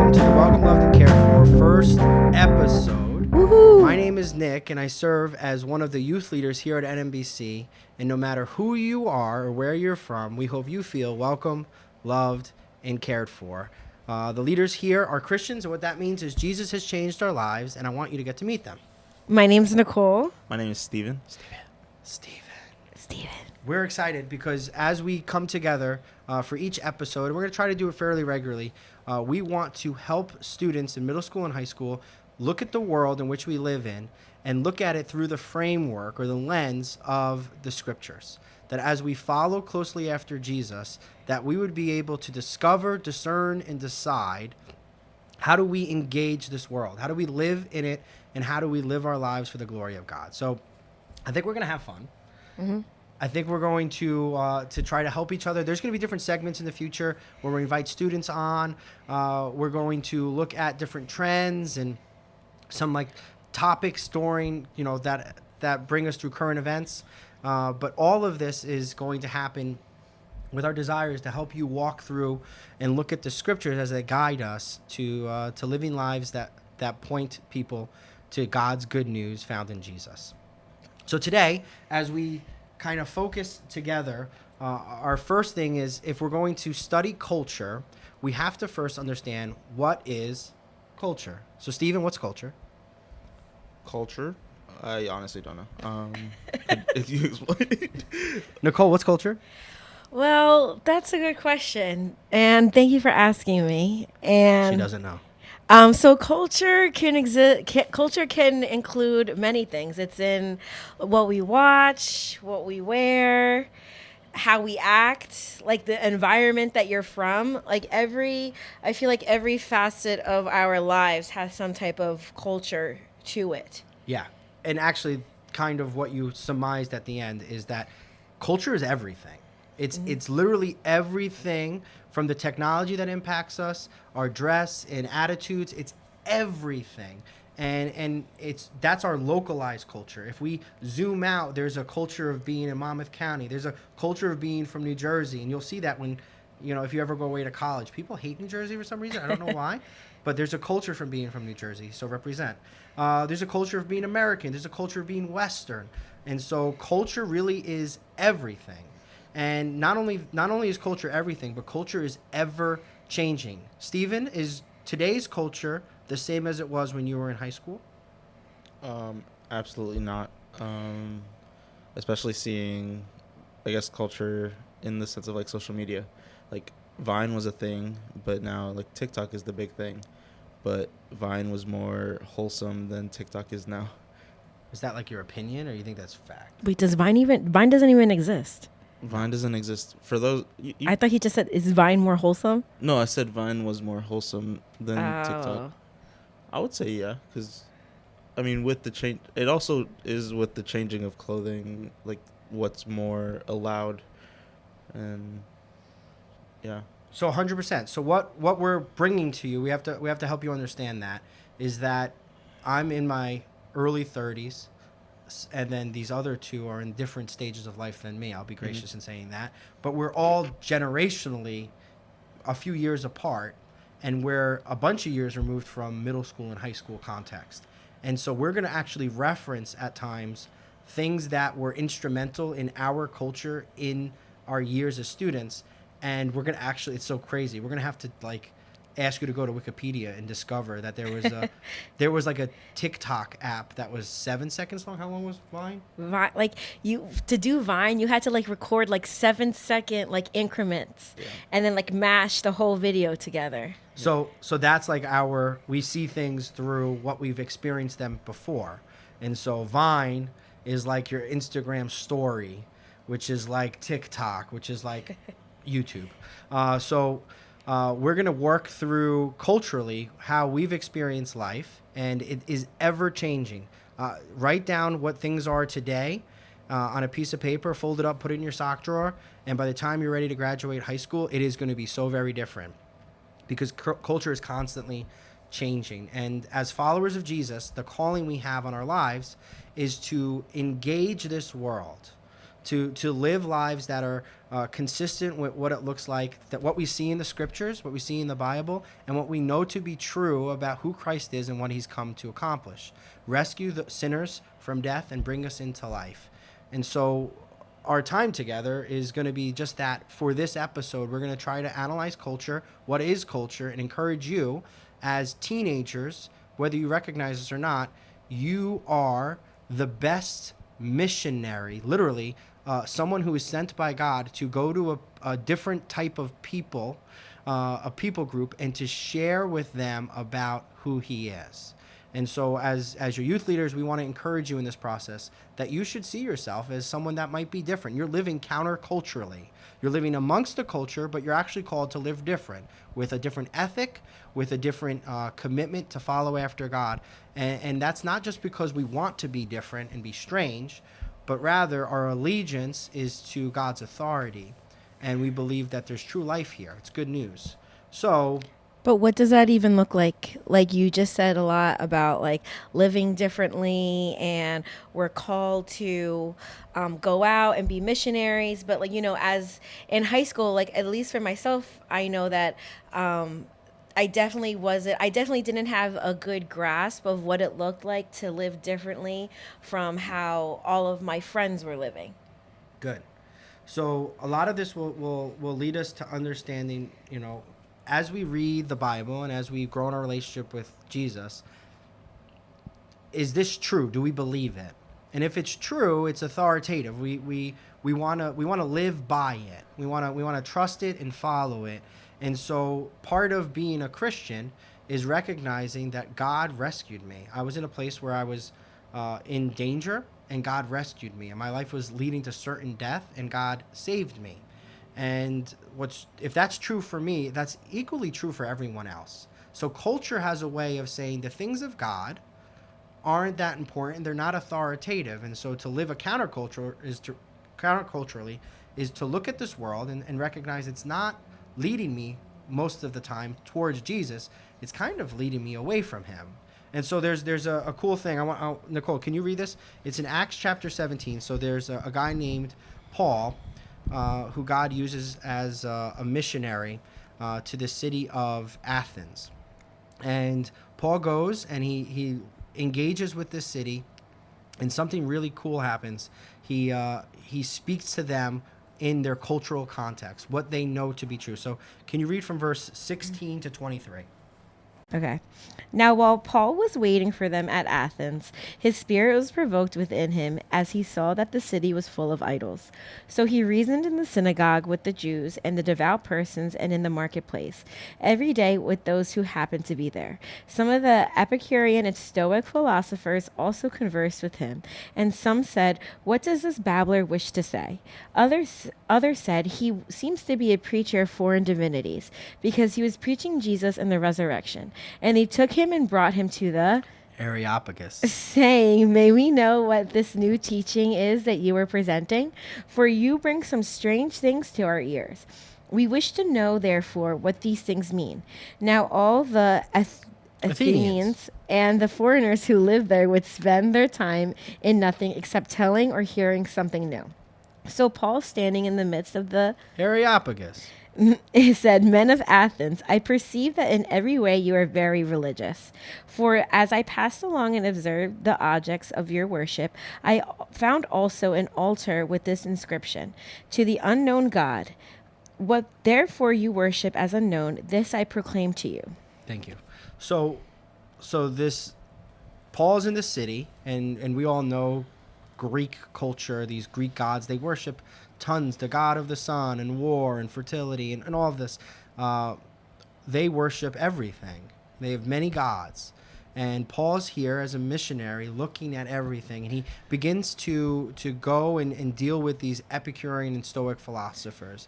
welcome to the Welcome, Loved, and Cared For first episode. Woohoo! My name is Nick, and I serve as one of the youth leaders here at NMBC. And no matter who you are or where you're from, we hope you feel welcome, loved, and cared for. The leaders here are Christians, and what that means is Jesus has changed our lives, and I want you to get to meet them. My name's Nicole. My name is Steven. Steven. We're We're excited because as we come together for each episode, and we're going to try to do it fairly regularly, we want to help students in middle school and high school look at the world in which we live in and look at it through the framework or the lens of the scriptures. That as we follow closely after Jesus, that we would be able to discover, discern, and decide how do we engage this world? How do we live in it? And how do we live our lives for the glory of God? So I think we're going to have fun. Mm-hmm. I think we're going to try to help each other. There's going to be different segments in the future where we invite students on. We're going to look at different trends and some like topics during, that bring us through current events. But all of this is going to happen with our desires to help you walk through and look at the scriptures as they guide us to living lives that point people to God's good news found in Jesus. So today, as we kind of focus together, our first thing is if we're going to study culture, we have to first understand what is culture. So, Stephen, what's culture? Culture? I honestly don't know. If you explain. Nicole, what's culture? Well, that's a good question, and thank you for asking me. And She doesn't know. So culture can exist. Culture can include many things. It's in what we watch, what we wear, how we act, like the environment that you're from. I feel like every facet of our lives has some type of culture to it. Yeah. And actually, kind of what you surmised at the end is that culture is everything. It's literally everything from the technology that impacts us, our dress and attitudes. It's everything. And that's our localized culture. If we zoom out, there's a culture of being in Monmouth County. There's a culture of being from New Jersey. And you'll see that when, if you ever go away to college. People hate New Jersey for some reason. I don't know why. But there's a culture from being from New Jersey, so represent. There's a culture of being American. There's a culture of being Western. And so culture really is everything. And not only is culture everything, but culture is ever changing. Stephen, is today's culture the same as it was when you were in high school? Absolutely not. Especially seeing, I guess, culture in the sense of like social media. Like Vine was a thing, but now like TikTok is the big thing. But Vine was more wholesome than TikTok is now. Is that like your opinion, or you think that's fact? Wait, Vine doesn't even exist? Vine doesn't exist. For those... I thought he just said, is Vine more wholesome? No, I said Vine was more wholesome than TikTok. Oh. I would say yeah, because, I mean, with the change... It also is with the changing of clothing, like, what's more allowed. And, yeah. So 100%. So what we're bringing to you, we have to help you understand that, is that I'm in my early 30s, and then these other two are in different stages of life than me. I'll be gracious in saying that. But we're all generationally a few years apart, and we're a bunch of years removed from middle school and high school context. And so we're going to actually reference at times things that were instrumental in our culture in our years as students. And we're going to actually, it's so crazy. We're going to have to like ask you to go to Wikipedia and discover that there was like a TikTok app that was 7 seconds long. How long was Vine? To do Vine, you had to like record like 7-second like increments, and then like mash the whole video together. So that's like we see things through what we've experienced them before. And so Vine is like your Instagram story, which is like TikTok, which is like YouTube. We're going to work through culturally how we've experienced life, and it is ever changing. Write down what things are today on a piece of paper, fold it up, put it in your sock drawer, and by the time you're ready to graduate high school, it is going to be so very different because culture is constantly changing. And as followers of Jesus, the calling we have on our lives is to engage this world, to live lives that are consistent with what it looks like, that what we see in the scriptures, what we see in the Bible, and what we know to be true about who Christ is and what he's come to accomplish. Rescue the sinners from death and bring us into life. And so our time together is going to be just that. For this episode, we're going to try to analyze culture, what is culture, and encourage you as teenagers, whether you recognize this or not, you are the best missionary, literally, someone who is sent by God to go to a different type of people, a people group, and to share with them about who he is. And so as your youth leaders, we want to encourage you in this process that you should see yourself as someone that might be different. You're living counterculturally. You're living amongst the culture, but you're actually called to live different, with a different ethic, with a different commitment to follow after God. And that's not just because we want to be different and be strange, but rather our allegiance is to God's authority. And we believe that there's true life here. It's good news. So... But what does that even look like? Like, you just said a lot about like living differently, and we're called to go out and be missionaries. But like, as in high school, like at least for myself, I know that I definitely didn't have a good grasp of what it looked like to live differently from how all of my friends were living. Good. So a lot of this will lead us to understanding, as we read the Bible and as we grow in our relationship with Jesus, is this true? Do we believe it? And if it's true, it's authoritative. We want to live by it. We want to trust it and follow it. And so part of being a Christian is recognizing that God rescued me. I was in a place where I was in danger, and God rescued me. And my life was leading to certain death, and God saved me. And if that's true for me, that's equally true for everyone else. So culture has a way of saying the things of God aren't that important. They're not authoritative. And so to live counterculturally is to look at this world and recognize it's not leading me most of the time towards Jesus. It's kind of leading me away from him. And so there's a cool thing. Nicole, can you read this? It's in Acts chapter 17. So there's a guy named Paul, who God uses as a missionary to the city of Athens. And Paul goes and he engages with this city, and something really cool happens. He speaks to them in their cultural context, what they know to be true. So can you read from verse 16 to 23? Okay. Now, while Paul was waiting for them at Athens, his spirit was provoked within him as he saw that the city was full of idols. So he reasoned in the synagogue with the Jews and the devout persons, and in the marketplace, every day with those who happened to be there. Some of the Epicurean and Stoic philosophers also conversed with him, and some said, "What does this babbler wish to say?" Others said, "He seems to be a preacher of foreign divinities, because he was preaching Jesus and the resurrection." And he took him and brought him to the Areopagus, saying, "May we know what this new teaching is that you are presenting? For you bring some strange things to our ears. We wish to know, therefore, what these things mean." Now all the Athenians and the foreigners who lived there would spend their time in nothing except telling or hearing something new. So Paul, standing in the midst of the Areopagus, he said, "Men of Athens, I perceive that in every way you are very religious. For as I passed along and observed the objects of your worship, I found also an altar with this inscription, 'To the unknown God.' What therefore you worship as unknown, this I proclaim to you." Thank you. So this Paul's in the city, and we all know Greek culture, these Greek gods, they worship tons, the god of the sun and war and fertility and all of this. They worship everything. They have many gods. And Paul's here as a missionary looking at everything, and he begins to go and deal with these Epicurean and Stoic philosophers,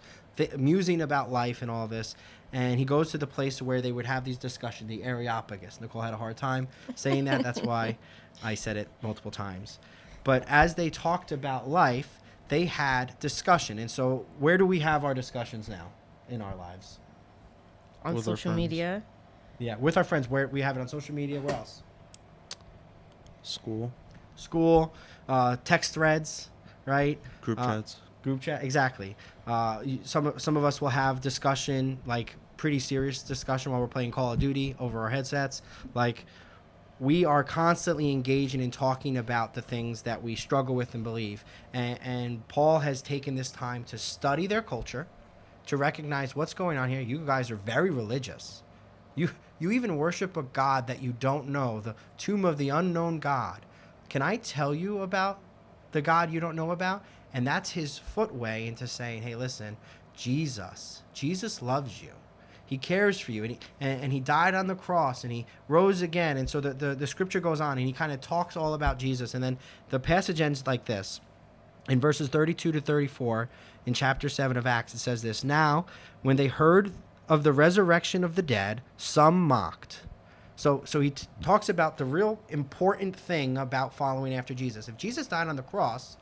musing about life and all this. And he goes to the place where they would have these discussions, the Areopagus. Nicole had a hard time saying that. That's why I said it multiple times. But as they talked about life, they had discussion. And so where do we have our discussions now in our lives? On With our social friends. media. Yeah, with our friends. Where we have it on social media. Where else? School. School, text threads, right? Group chats. Group chat, exactly. Some of us will have discussion, like pretty serious discussion while we're playing Call of Duty over our headsets. Like, we are constantly engaging in talking about the things that we struggle with and believe. And Paul has taken this time to study their culture, to recognize what's going on here. You guys are very religious. You even worship a God that you don't know, the tomb of the unknown God. Can I tell you about the God you don't know about? And that's his footway into saying, hey, listen, Jesus loves you. He cares for you, and he died on the cross, and he rose again. And so the scripture goes on, and he kind of talks all about Jesus. And then the passage ends like this. In verses 32 to 34, in chapter 7 of Acts, it says this: Now, when they heard of the resurrection of the dead, some mocked. So he talks about the real important thing about following after Jesus. If Jesus died on the cross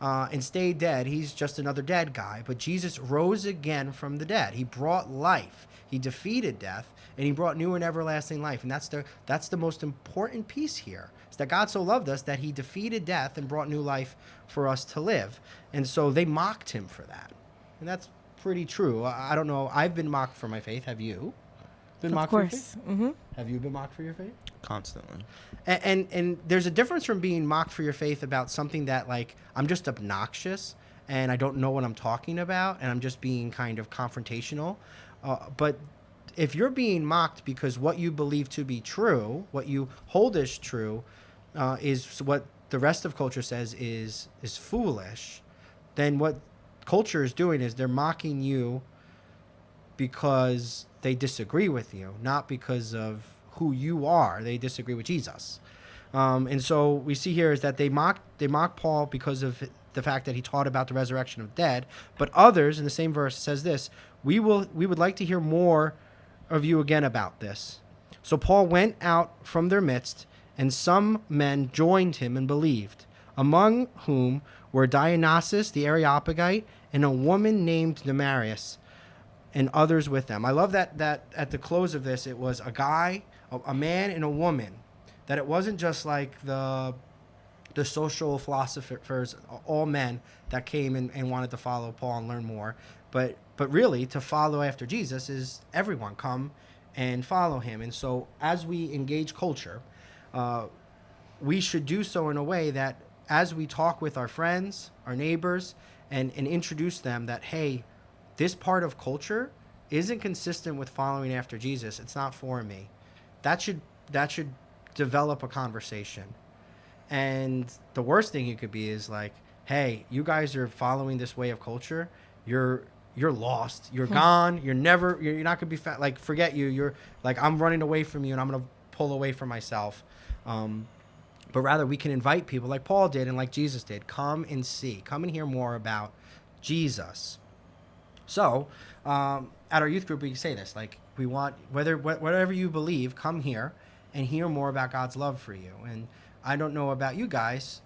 and stayed dead, he's just another dead guy. But Jesus rose again from the dead. He brought life. He defeated death, and he brought new and everlasting life. And that's the most important piece here. It's that God so loved us that he defeated death and brought new life for us to live. And so they mocked him for that. And that's pretty true. I don't know. I've been mocked for my faith. Have you been mocked for your faith? Mm-hmm. Have you been mocked for your faith? Constantly. And there's a difference from being mocked for your faith about something that, like, I'm just obnoxious and I don't know what I'm talking about and I'm just being kind of confrontational. But if you're being mocked because what you believe to be true, what you hold as true, is what the rest of culture says is foolish, then what culture is doing is they're mocking you because they disagree with you, not because of who you are. They disagree with Jesus. And so we see here is that they mock Paul because of the fact that he taught about the resurrection of the dead. But others, in the same verse, says this: we would like to hear more of you again about this. So Paul went out from their midst, and some men joined him and believed, among whom were Dionysius the Areopagite and a woman named Damaris, and others with them. I love that at the close of this, it was a guy, a man and a woman, that it wasn't just like the social philosophers, all men that came and wanted to follow Paul and learn more. But really, to follow after Jesus is everyone come and follow him. And so as we engage culture, we should do so in a way that as we talk with our friends, our neighbors, and introduce them that, hey, this part of culture isn't consistent with following after Jesus. It's not for me. That should develop a conversation. And the worst thing it could be is like, hey, you guys are following this way of culture. You're lost. You're gone. You're not gonna be like, forget you. You're like, I'm running away from you, and I'm gonna pull away from myself. But rather, we can invite people like Paul did and like Jesus did. Come and see. Come and hear more about Jesus. So, at our youth group, we can say this: like, we want whatever you believe, come here and hear more about God's love for you. And I don't know about you guys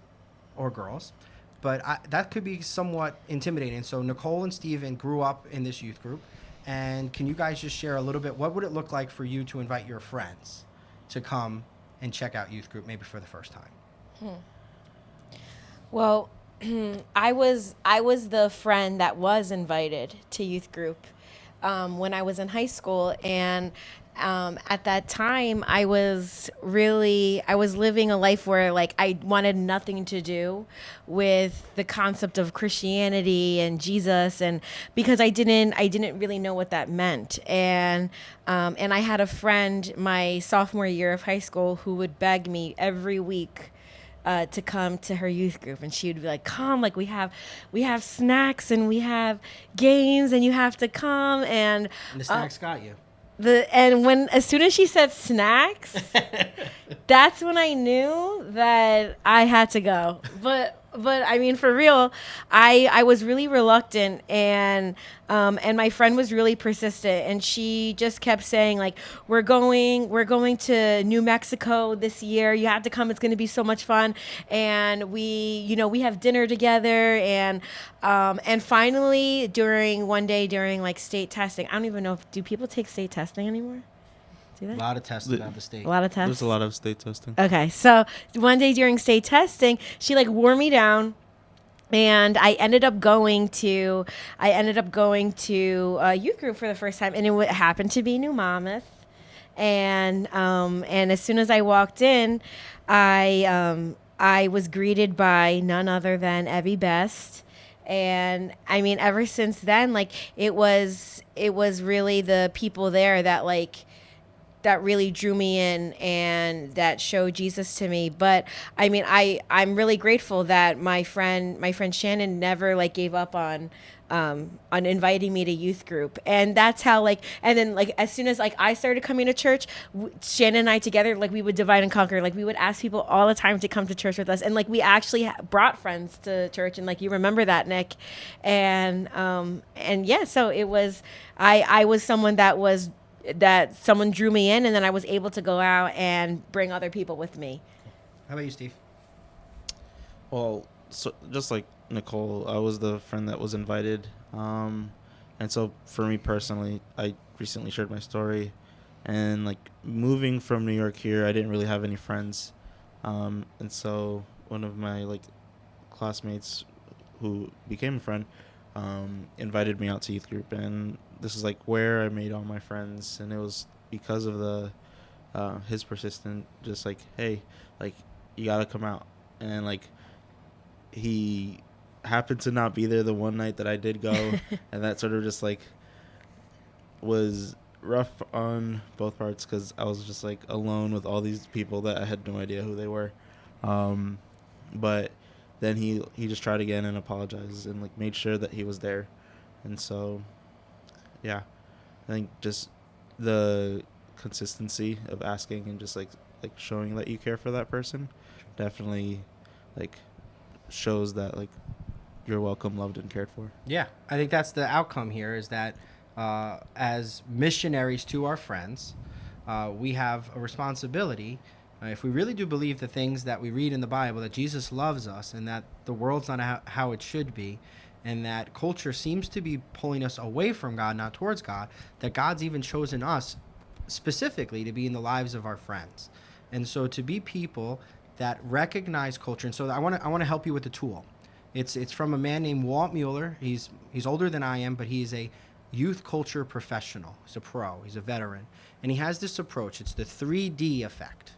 or girls, but that could be somewhat intimidating. So Nicole and Steven grew up in this youth group. And can you guys just share a little bit, what would it look like for you to invite your friends to come and check out youth group maybe for the first time? Well, I was the friend that was invited to youth group when I was in high school. And at that time, I was living a life where, like, I wanted nothing to do with the concept of Christianity and Jesus, and because I didn't really know what that meant. And I had a friend my sophomore year of high school who would beg me every week to come to her youth group, and she would be like, come, like, we have snacks and we have games and you have to come. And the snacks got you. As soon as she said snacks, that's when I knew that I had to go. But I mean, for real, I was really reluctant, and my friend was really persistent, and she just kept saying, like, we're going to New Mexico this year. You have to come. It's going to be so much fun. And we have dinner together, and finally one day during like state testing, I don't even know do people take state testing anymore? Do they? A lot of testing out of the state. A lot of tests. There's a lot of state testing. Okay, so one day during state testing, she like wore me down, And I ended up going to a youth group for the first time, and it happened to be New Monmouth. And as soon as I walked in, I was greeted by none other than Evie Best. And I mean, ever since then, like it was really the people there that that really drew me in and that showed Jesus to me. But I mean, I'm really grateful that my friend Shannon never gave up on inviting me to youth group. And that's how and then as soon as I started coming to church, Shannon and I together, we would divide and conquer. We would ask people all the time to come to church with us, and we actually brought friends to church. And you remember that, Nick. And yeah, so it was I was someone that someone drew me in, and then I was able to go out and bring other people with me. How about you, Steve? Well, so just like Nicole, I was the friend that was invited. And so for me personally, I recently shared my story. And moving from New York here, I didn't really have any friends. And so one of my classmates who became a friend invited me out to youth group. And this is where I made all my friends. And it was because of the his persistent just hey, you gotta come out. And he happened to not be there the one night that I did go. And that sort of just was rough on both parts, because I was just alone with all these people that I had no idea who they were. But then he just tried again and apologized and made sure that he was there. And so yeah, I think just the consistency of asking and just showing that you care for that person definitely shows that you're welcome, loved, and cared for. Yeah, I think that's the outcome here, is that as missionaries to our friends, we have a responsibility. If we really do believe the things that we read in the Bible, that Jesus loves us and that the world's not how it should be, and that culture seems to be pulling us away from God, not towards God, that God's even chosen us specifically to be in the lives of our friends. And so to be people that recognize culture. And so I want to help you with the tool. It's from a man named Walt Mueller. He's older than I am, but he is a youth culture professional. He's a pro. He's a veteran. And he has this approach. It's the 3D effect.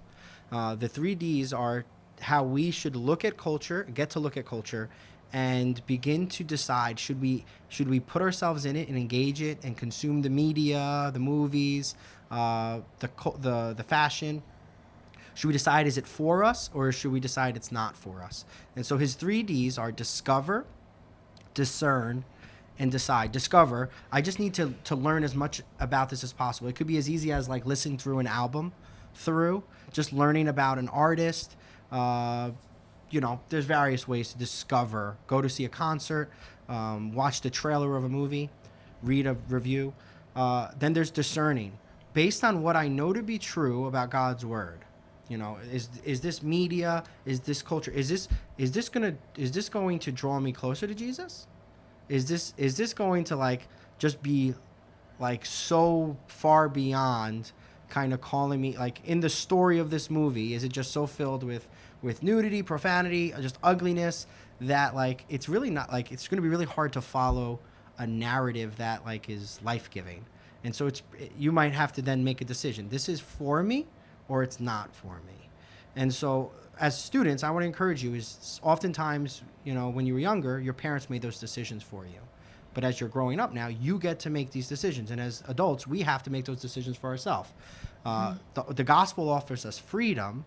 The 3Ds are how we should look at culture, get to look at culture, and begin to decide, should we put ourselves in it and engage it and consume the media, the movies, the fashion. Should we decide, is it for us, or should we decide it's not for us? And so his 3Ds are discover, discern, and decide. Discover, I just need to learn as much about this as possible. It could be as easy as listening through an album just learning about an artist. There's various ways to discover. Go to see a concert, watch the trailer of a movie, read a review. Then there's discerning. Based on what I know to be true about God's word, is this media, is this culture, is this going to draw me closer to Jesus? Is this going to just be so far beyond kind of calling me, in the story of this movie, is it just so filled with nudity, profanity, just ugliness, that it's really not, it's going to be really hard to follow a narrative that is life-giving. And so you might have to then make a decision. This is for me, or it's not for me. And so as students, I want to encourage you, is oftentimes, when you were younger, your parents made those decisions for you. But as you're growing up now, you get to make these decisions. And as adults, we have to make those decisions for ourselves. The gospel offers us freedom,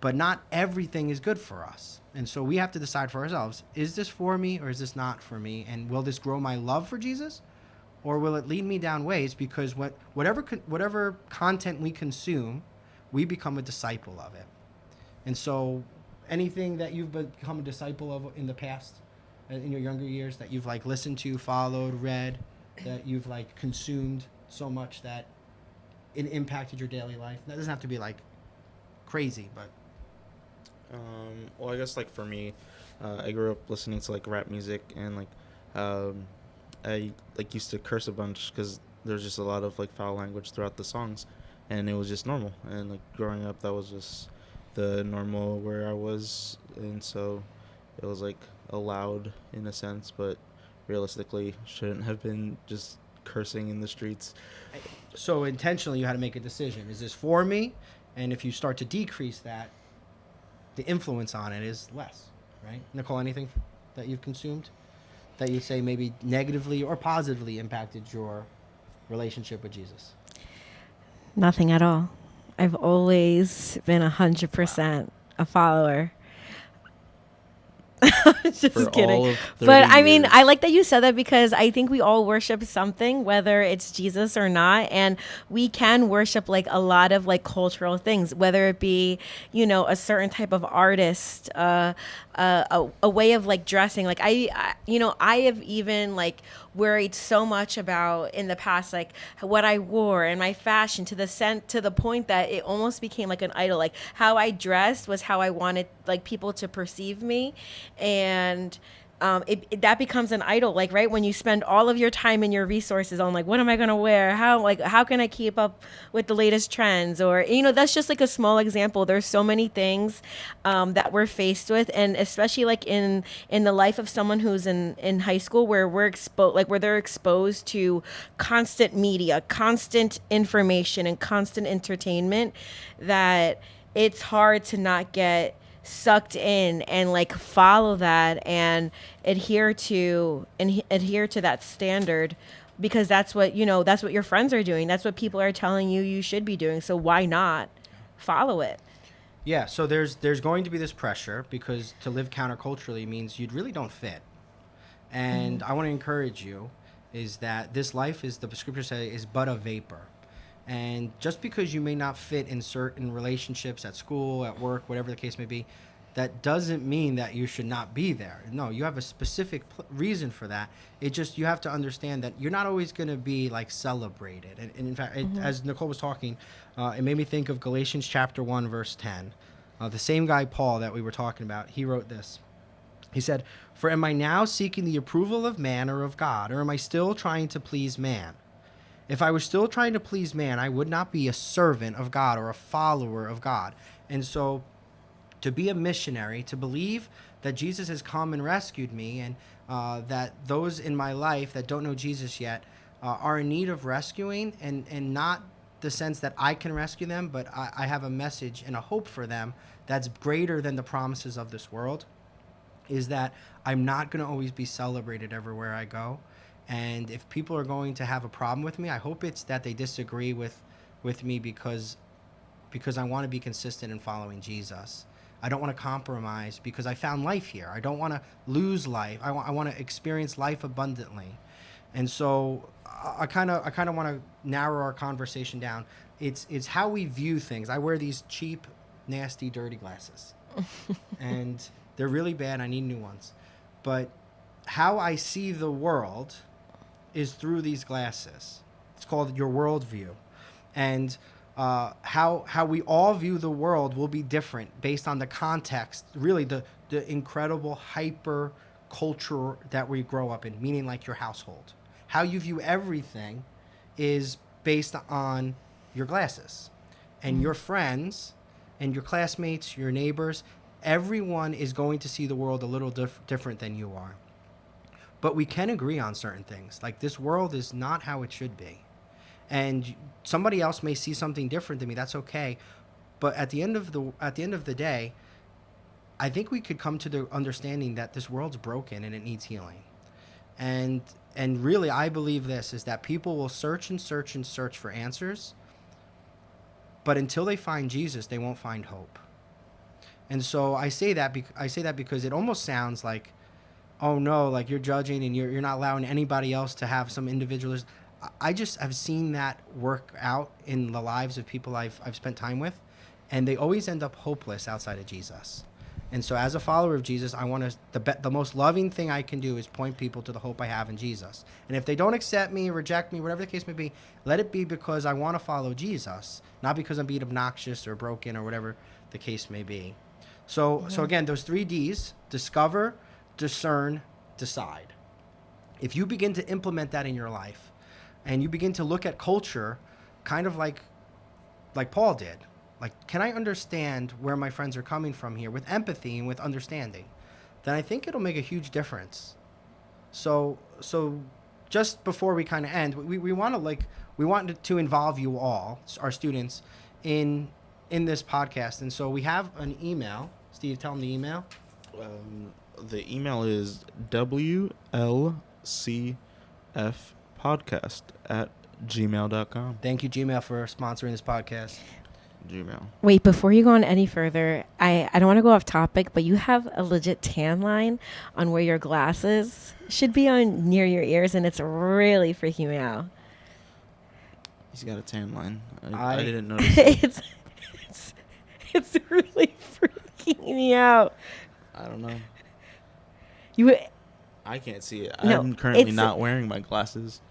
but not everything is good for us. And so we have to decide for ourselves, is this for me or is this not for me? And will this grow my love for Jesus? Or will it lead me down ways? Because whatever content we consume, we become a disciple of it. And so anything that you've become a disciple of in the past, in your younger years, that you've listened to, followed, read, that you've consumed so much that it impacted your daily life? That doesn't have to be crazy, but well, I guess for me, I grew up listening to rap music, and I used to curse a bunch because there's just a lot of foul language throughout the songs, and it was just normal. And growing up, that was just the normal where I was, and so it was allowed in a sense, but realistically shouldn't have been just cursing in the streets. So intentionally, you had to make a decision. Is this for me? And if you start to decrease that, the influence on it is less, right? Nicole, anything that you've consumed that you'd say maybe negatively or positively impacted your relationship with Jesus? Nothing at all. I've always been 100% a follower. Just For kidding. all of But 30 I mean, years. I like that you said that because I think we all worship something, whether it's Jesus or not. And we can worship like a lot of like cultural things, whether it be, a certain type of artist, a way of like dressing. Like I have even like worried so much about in the past, like what I wore and my fashion to the point that it almost became like an idol. Like how I dressed was how I wanted like people to perceive me. And that becomes an idol, like right when you spend all of your time and your resources on like what am I going to wear, how can I keep up with the latest trends, or that's just like a small example. There's so many things that we're faced with, and especially like in the life of someone who's in high school, where we're exposed, like where they're exposed to constant media, constant information, and constant entertainment, that it's hard to not get sucked in and like follow that and adhere to that standard, because that's what your friends are doing, that's what people are telling you should be doing, so why not follow it? Yeah, so there's going to be this pressure because to live counterculturally means you really don't fit. And I want to encourage you is that this life, is the scriptures say, is but a vapor. And just because you may not fit in certain relationships at school, at work, whatever the case may be, that doesn't mean that you should not be there. No, you have a specific reason for that. It just, you have to understand that you're not always going to be like celebrated. And in fact, as Nicole was talking, it made me think of Galatians chapter 1, verse 10. The same guy, Paul, that we were talking about, he wrote this. He said, "For am I now seeking the approval of man or of God, or am I still trying to please man? If I was still trying to please man, I would not be a servant of God or a follower of God." And so to be a missionary, to believe that Jesus has come and rescued me, and that those in my life that don't know Jesus yet are in need of rescuing, and not the sense that I can rescue them, but I have a message and a hope for them that's greater than the promises of this world, is that I'm not going to always be celebrated everywhere I go. And if people are going to have a problem with me, I hope it's that they disagree with me because I want to be consistent in following Jesus. I don't want to compromise because I found life here. I don't want to lose life. I want to experience life abundantly. And so I kind of want to narrow our conversation down. It's how we view things. I wear these cheap, nasty, dirty glasses. And they're really bad. I need new ones. But how I see the world is through these glasses. It's called your worldview. And how we all view the world will be different based on the context, really the incredible hyper culture that we grow up in, meaning like your household. How you view everything is based on your glasses. And your friends and your classmates, your neighbors, everyone is going to see the world a little different than you are. But we can agree on certain things. Like, this world is not how it should be. And somebody else may see something different than me. That's okay. But at the end of the day, I think we could come to the understanding that this world's broken and it needs healing. And really, I believe this is that people will search and search and search for answers, but until they find Jesus, they won't find hope. And so I say that because it almost sounds like, oh no, like you're judging and you're not allowing anybody else to have some individualism. I just have seen that work out in the lives of people I've spent time with, and they always end up hopeless outside of Jesus. And so as a follower of Jesus, I want to, the most loving thing I can do is point people to the hope I have in Jesus. And if they don't accept me, reject me, whatever the case may be, let it be because I want to follow Jesus, not because I'm being obnoxious or broken or whatever the case may be. So again, those 3 Ds: discover, discern, decide. If you begin to implement that in your life, and you begin to look at culture kind of like Paul did, like, can I understand where my friends are coming from here with empathy and with understanding? then I think it'll make a huge difference. So just before we kind of end, we want to involve you all, our students, in this podcast. And so we have an email. Steve, tell them the email. The email is wlcfpodcast@gmail.com. Thank you, Gmail, for sponsoring this podcast. Gmail. Wait, before you go on any further, I don't want to go off topic, but you have a legit tan line on where your glasses should be on near your ears, and it's really freaking me out. He's got a tan line. I didn't notice. It's really freaking me out. I don't know. I can't see it. No, I'm currently not wearing my glasses.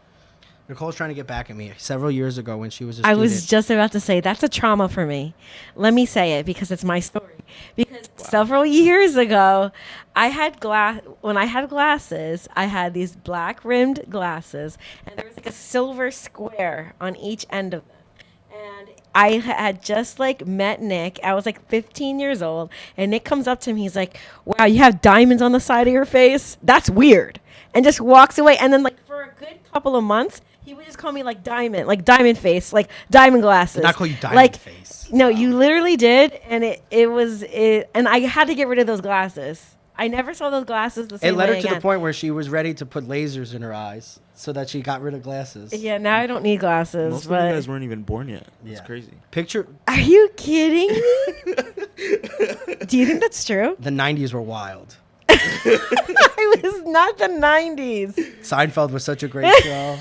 Nicole's trying to get back at me. Several years ago when she was a student. I was just about to say, that's a trauma for me. Let me say it because it's my story. Because several years ago, when I had glasses, I had these black rimmed glasses, and there was like a silver square on each end of them. And I had just like met Nick. I was like 15 years old, and Nick comes up to me. He's like, "Wow, you have diamonds on the side of your face? That's weird." And just walks away. And then like for a good couple of months, he would just call me like diamond face, like diamond glasses. Did not call you diamond face. No, you literally did, and it was, and I had to get rid of those glasses. I never saw those glasses the same way It led her to again. the point where she was ready to put lasers in her eyes so that she got rid of glasses. Yeah, now I don't need glasses. Most of but you guys weren't even born yet. It's Yeah. crazy. Picture Are you kidding me? Do you think that's true? the 90s were wild. It was not the 90s. Seinfeld was such a great show.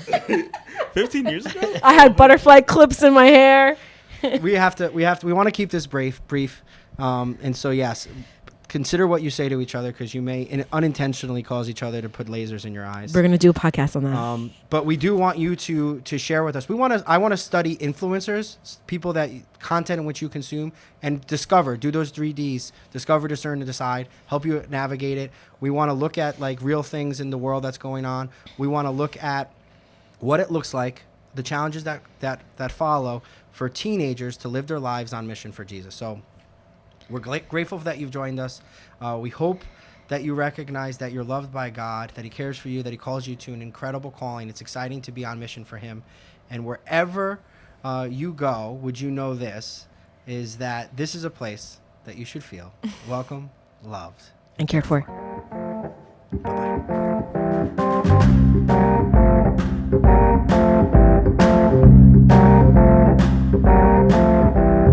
15 years ago? I had butterfly clips in my hair. we want to keep this brief. And so yes, consider what you say to each other, because you may unintentionally cause each other to put lasers in your eyes. We're gonna do a podcast on that. But we do want you to share with us. I want to study influencers, people that content in which you consume, and do those 3Ds: discover, discern, and decide. Help you navigate it. We want to look at like real things in the world that's going on. We want to look at what it looks like, the challenges that follow for teenagers to live their lives on mission for Jesus. So we're grateful that you've joined us. We hope that you recognize that you're loved by God, that he cares for you, that he calls you to an incredible calling. It's exciting to be on mission for him. And wherever you go, would you know this, is that this is a place that you should feel welcome, loved, And cared for. Bye-bye.